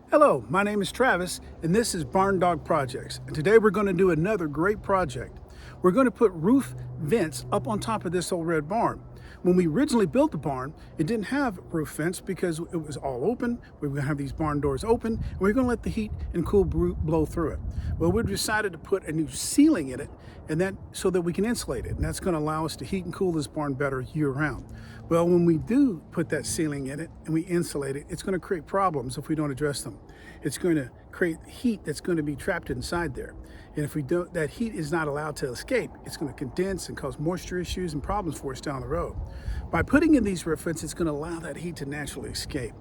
Hello, my name is Travis, and this is Barn Dog Projects. And today we're going to do another great project. We're going to put roof vents up on top of this old red barn. When we originally built the barn, it didn't have roof vents because it was all open. We were going to have these barn doors open, and we were going to let the heat and cool blow through it. Well, we decided to put a new ceiling in it, and that so that we can insulate it, and that's going to allow us to heat and cool this barn better year-round. Well, when we do put that ceiling in it and we insulate it, it's going to create problems if we don't address them. It's going to create heat that's going to be trapped inside there. And if we don't, that heat is not allowed to escape. It's going to condense and cause moisture issues and problems for us down the road. By putting in these roof vents, it's going to allow that heat to naturally escape.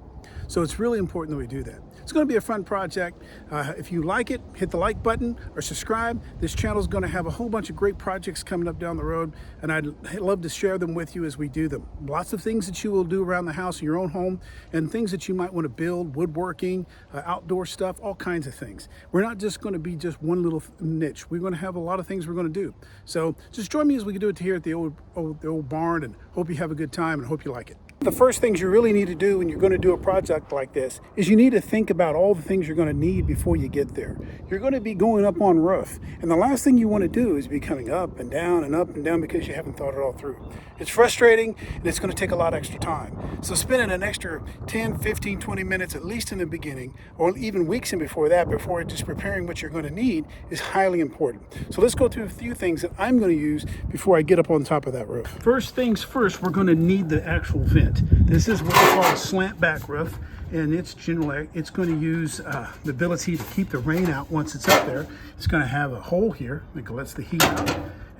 So it's really important that we do that. It's going to be a fun project. If you like it, hit the like button or subscribe. This channel is going to have a whole bunch of great projects coming up down the road, and I'd love to share them with you as we do them. Lots of things that you will do around the house in your own home, and things that you might want to build, woodworking, outdoor stuff, all kinds of things. We're not just going to be just one little niche. We're going to have a lot of things we're going to do. So just join me as we can do it here at the old barn, and hope you have a good time and hope you like it. The first things you really need to do when you're going to do a project like this is you need to think about all the things you're going to need before you get there. You're going to be going up on roof, and the last thing you want to do is be coming up and down because you haven't thought it all through. It's frustrating, and it's going to take a lot of extra time. So spending an extra 10, 15, 20 minutes at least in the beginning, or even weeks in before that, before just preparing what you're going to need, is highly important. So let's go through a few things that I'm going to use before I get up on top of that roof. First things first, we're going to need the actual vent. This is what we call a slant back roof, and it's going to use the ability to keep the rain out once it's up there. It's going to have a hole here that lets the heat out,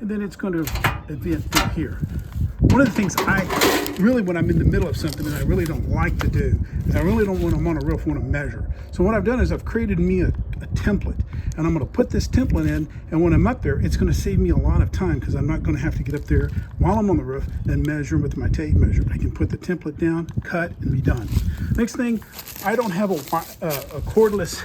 and then it's going to vent through here. One of the things when I'm in the middle of something that I really don't like to do is I really don't, when I'm on a roof, want to measure. So what I've done is I've created me a template, and I'm going to put this template in, and when I'm up there, it's going to save me a lot of time because I'm not going to have to get up there while I'm on the roof and measure with my tape measure. I can put the template down, cut, and be done. Next thing, I don't have a cordless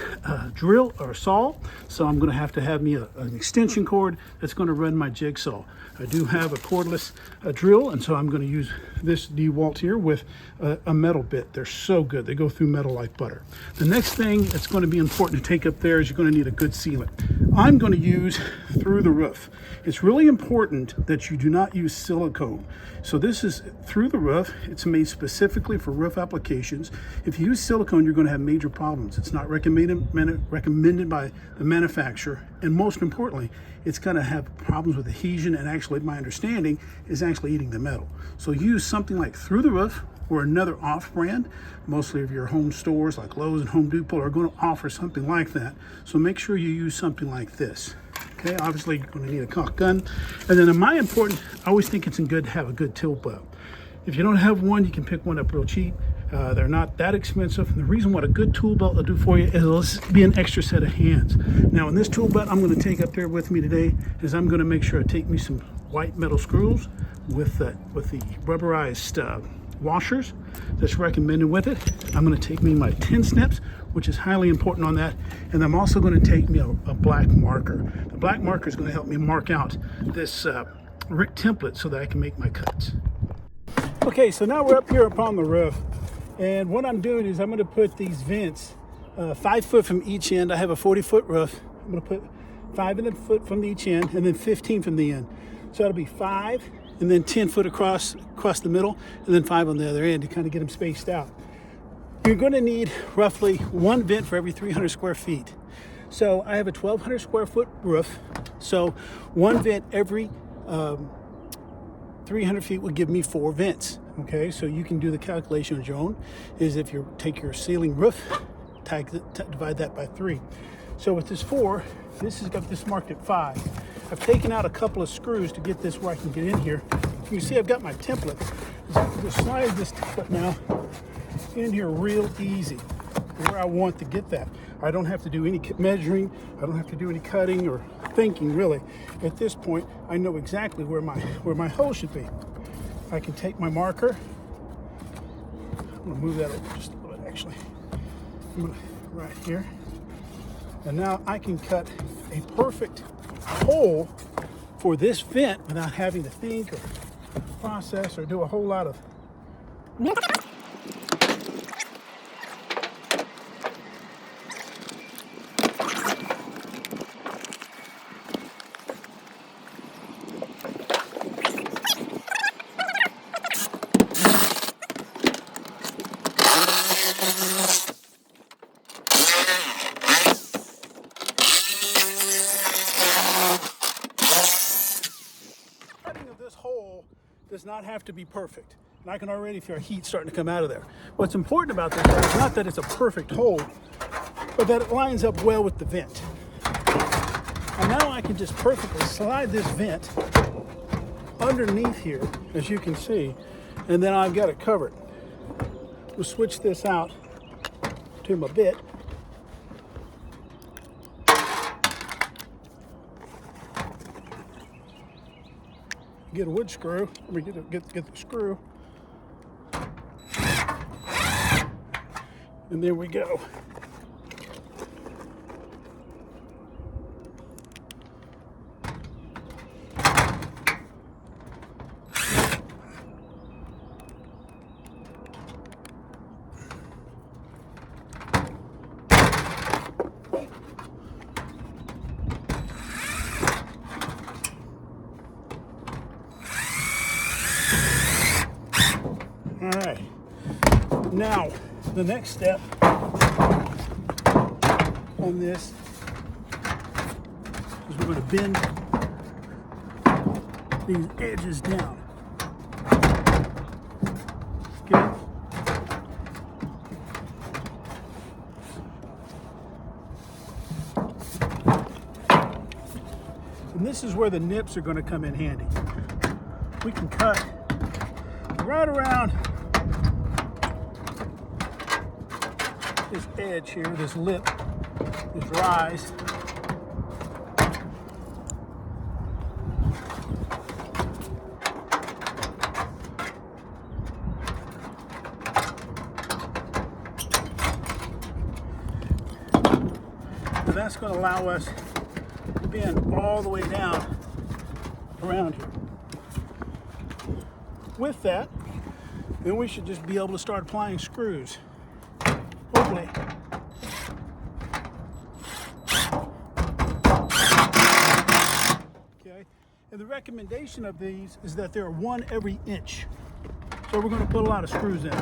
drill or saw, so I'm going to have me an extension cord that's going to run my jigsaw. I do have a cordless drill, and so I'm going to use this DeWalt here with a metal bit. They're so good. They go through metal like butter. The next thing that's going to be important to take up there is you're going to need a good sealant. I'm going to use through the roof. It's really important that you do not use silicone. So this is through the roof. It's made specifically for roof applications. If you use silicone, you're going to have major problems. It's not recommended by the manufacturer, and most importantly, it's going to have problems with adhesion, and actually my understanding is actually eating the metal. So use something like Through the Roof or another off-brand. Mostly of your home stores like Lowe's and Home Depot are going to offer something like that. So make sure you use something like this. Okay, obviously you're going to need a caulk gun. And then I always think it's good to have a good tilt belt. If you don't have one, you can pick one up real cheap. They're not that expensive. And the reason what a good tool belt will do for you is it'll be an extra set of hands. Now in this tool belt I'm going to take up there with me today is I'm going to make sure I take me some white metal screws with the rubberized washers that's recommended with it. I'm going to take me my tin snips, which is highly important on that, and I'm also going to take me a black marker. The black marker is going to help me mark out this template so that I can make my cuts. Okay, so now we're up here upon the roof, and what I'm doing is I'm going to put these vents 5 foot from each end. I have a 40-foot roof. I'm going to put 5 foot from each end and then 15 from the end. So it'll be 5 and then 10 foot across the middle, and then 5 on the other end to kind of get them spaced out. You're going to need roughly 1 vent for every 300 square feet. So I have a 1,200 square foot roof, so 1 vent every 300 feet would give me 4 vents. Okay, so you can do the calculation on your own. Is if you take your ceiling roof, divide that by 3. So with this 4, this has got this marked at 5. I've taken out a couple of screws to get this where I can get in here. You can see I've got my template. Just slide this template now in here real easy where I want to get that. I don't have to do any measuring. I don't have to do any cutting or thinking really. At this point, I know exactly where my hole should be. I can take my marker. I'm gonna move that over just a little bit actually. Right here. And now I can cut a perfect hole for this vent without having to think or process or do a whole lot of not have to be perfect. And I can already feel heat starting to come out of there. What's important about this is not that it's a perfect hole, but that it lines up well with the vent. And now I can just perfectly slide this vent underneath here, as you can see, and then I've got it covered. We'll switch this out to my bit. Get a wood screw. Let me get the screw. And there we go. All right, now the next step on this is we're going to bend these edges down. Okay. And this is where the nips are going to come in handy. We can cut right around this edge here, this lip, this rise. And that's going to allow us to bend all the way down around here. With that, then we should just be able to start applying screws. Hopefully. Okay, and the recommendation of these is that they're 1 every inch. So we're going to put a lot of screws in.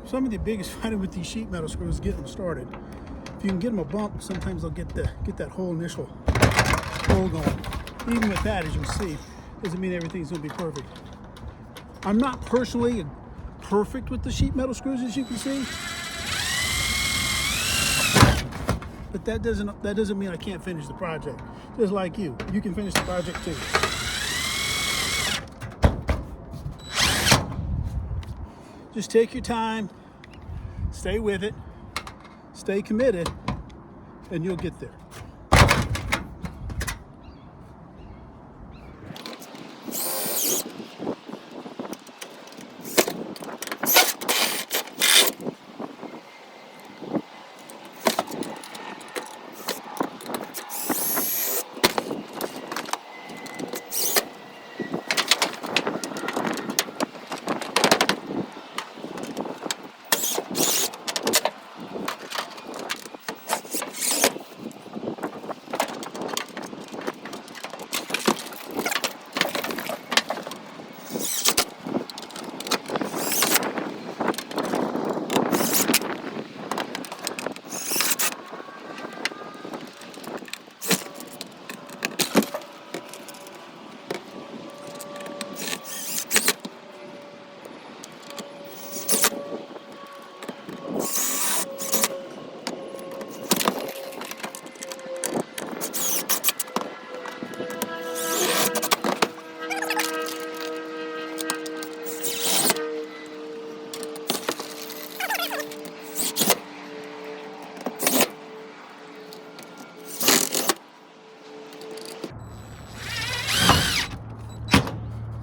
Some of the biggest fighting with these sheet metal screws is getting them started. If you can get them a bump, sometimes they'll get that whole initial hole going. Even with that, as you can see, doesn't mean everything's going to be perfect. I'm not personally perfect with the sheet metal screws, as you can see, but that doesn't mean I can't finish the project. Just like you can finish the project too. Just take your time, stay with it, stay committed, and you'll get there.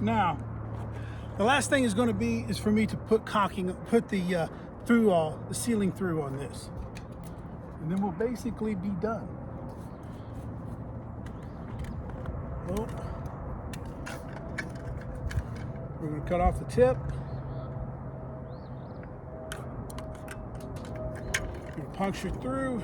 Now, the last thing is going to be is for me to put the the sealing through on this, and then we'll basically be done. Oh. We're going to cut off the tip. It'll puncture through.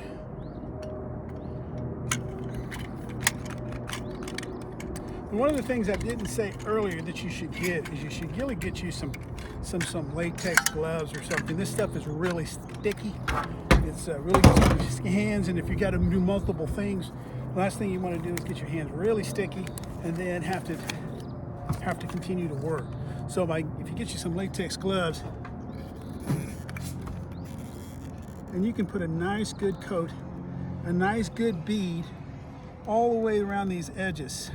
And one of the things I didn't say earlier that you should get is you should really get you some latex gloves or something. This stuff is really sticky. It's really good on your hands, and if you got to do multiple things, the last thing you want to do is get your hands really sticky and then have to continue to work. So if you get you some latex gloves, and you can put a nice good coat, a nice good bead all the way around these edges,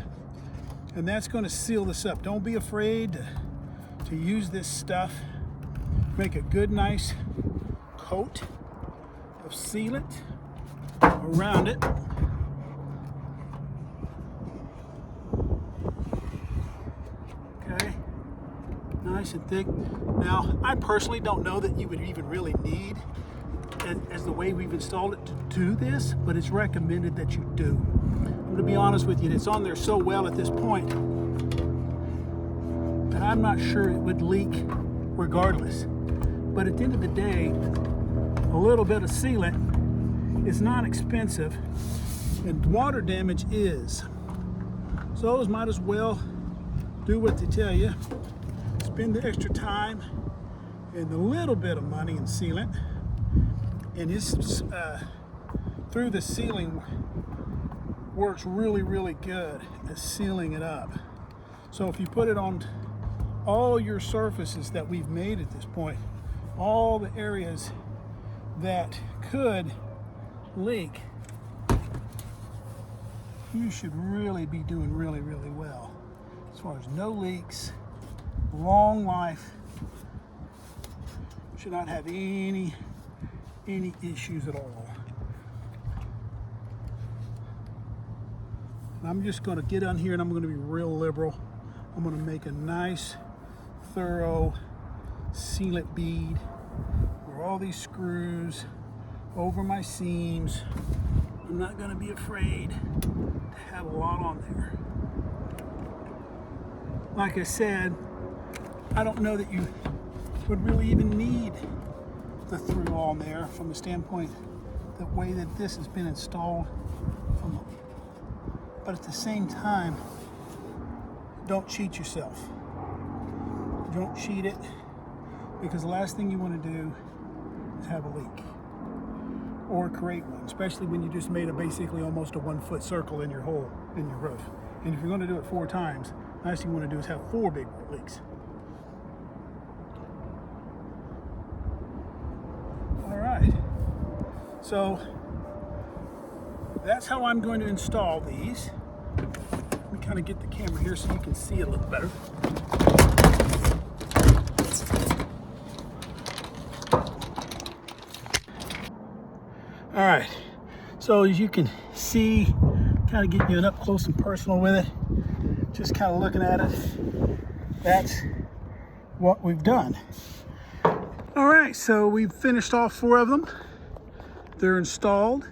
and that's going to seal this up. Don't be afraid to use this stuff. Make a good nice coat of sealant around it. Okay, nice and thick. Now, I personally don't know that you would even really need, as the way we've installed it, to do this, but it's recommended that you do. I'm gonna be honest with you, it's on there so well at this point that I'm not sure it would leak regardless. But at the end of the day, a little bit of sealant is not expensive, and water damage is. So those might as well do what they tell you. Spend the extra time and a little bit of money in sealant, and this through the sealing works really, really good at sealing it up. So if you put it on all your surfaces that we've made at this point, all the areas that could leak, you should really be doing really, really well. As far as no leaks, long life, should not have any issues at all. I'm just going to get on here and I'm going to be real liberal. I'm going to make a nice, thorough sealant bead where all these screws over my seams. I'm not going to be afraid to have a lot on there. Like I said, I don't know that you would really even need the through on there from the standpoint the way that this has been installed. But at the same time, don't cheat yourself. Don't cheat it, because the last thing you want to do is have a leak or create one, especially when you just made basically almost a 1 foot circle in your hole in your roof. And if you're going to do it 4 times, the last thing you want to do is have 4 big leaks. All right, so that's how I'm going to install these. Let me kind of get the camera here so you can see it a little better. All right, so as you can see, kind of getting you an up close and personal with it, just kind of looking at it, that's what we've done. All right, so we've finished all 4 of them. They're installed.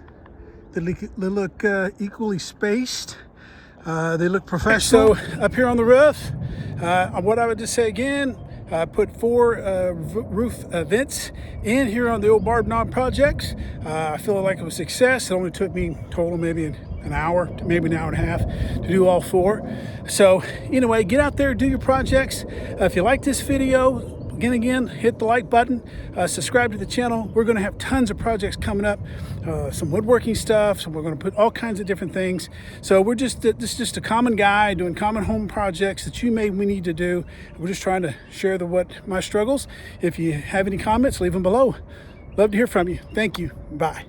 They look equally spaced. They look professional. So up here on the roof, what I would just say again, I put 4 roof vents in here on the old Barb Knob projects. I feel like it was a success. It only took me total maybe an hour to maybe an hour and a half to do all 4. So anyway, get out there, do your projects. If you like this video, again, hit the like button, subscribe to the channel. We're going to have tons of projects coming up, some woodworking stuff, so we're going to put all kinds of different things. So this is just a common guy doing common home projects that we need to do. We're just trying to share my struggles. If you have any comments, leave them below. Love to hear from you. Thank you. Bye.